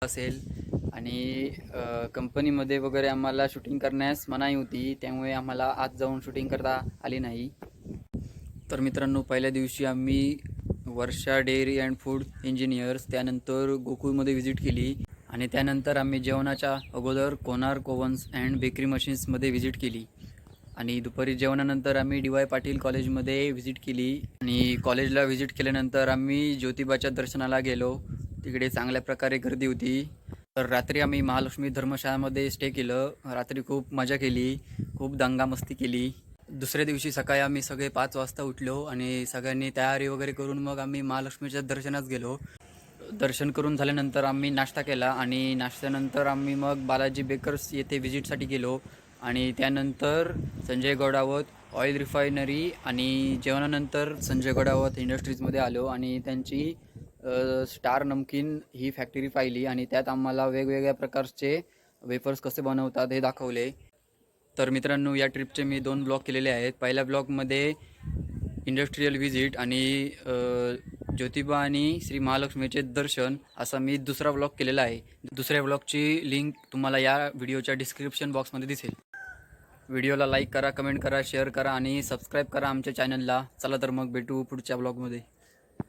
असेल आणि कंपनीमध्ये वगैरे आम्हाला शूटिंग करण्यास मनाई होती, त्यामुळे आम्हाला आत जाऊन शूटिंग करता आली नाही. तर मित्रांनो, पहिल्या दिवशी आम्ही Varsha dairy and food engineers, त्यानंतर गोकुळमध्ये व्हिजिट केली आणि त्यानंतर आम्ही जेवणाच्या अगोदर कोणार्क ओव्हन्स अँड बेकरी मशीन्समध्ये व्हिजिट केली आणि दुपारी जेवणानंतर आम्ही डी वाय पाटील कॉलेजमध्ये व्हिजिट केली आणि कॉलेजला व्हिजिट केल्यानंतर आम्ही ज्योतिबाच्या दर्शनाला गेलो. तिकडे चांगल्या प्रकारे गर्दी होती. तर रात्री आम्ही महालक्ष्मी धर्मशाळामध्ये स्टे केलं. रात्री खूप मजा केली, खूप दंगामस्ती केली. दुसऱ्या दिवशी सकाळी आम्ही सगळे 5 वाजता उठलो आणि सगळ्यांनी तयारी वगैरे करून मग आम्ही महालक्ष्मीच्या दर्शनास गेलो. दर्शन करून झाल्यानंतर आम्ही नाश्ता केला आणि नाश्त्यानंतर आम्ही मग बालाजी बेकर्स येथे व्हिजिटसाठी गेलो आणि त्यानंतर संजय गौडावत ऑइल रिफायनरी आणि जेवणानंतर संजय गौडावत इंडस्ट्रीजमध्ये आलो आणि त्यांची स्टार नमकीन ही फॅक्टरी पाहिली आणि त्यात आम्हाला वेगवेगळ्या प्रकारचे वेफर्स कसे बनवतात हे दाखवले. तर मित्रांनो, या ट्रिपचे मी 2 ब्लॉग केलेले आहेत. पहिल्या ब्लॉगमध्ये इंडस्ट्रियल व्हिजिट आणि ज्योतिबा आणि श्री महालक्ष्मीचे दर्शन असा मी दुसरा ब्लॉग केलेला आहे. दुसऱ्या ब्लॉगची लिंक तुम्हाला या व्हिडिओच्या डिस्क्रिप्शन बॉक्समध्ये दिसेल. व्हिडिओला लाईक करा, कमेंट करा, शेअर करा आणि सबस्क्राईब करा आमच्या चॅनलला. चला तर मग भेटू पुढच्या ब्लॉगमध्ये.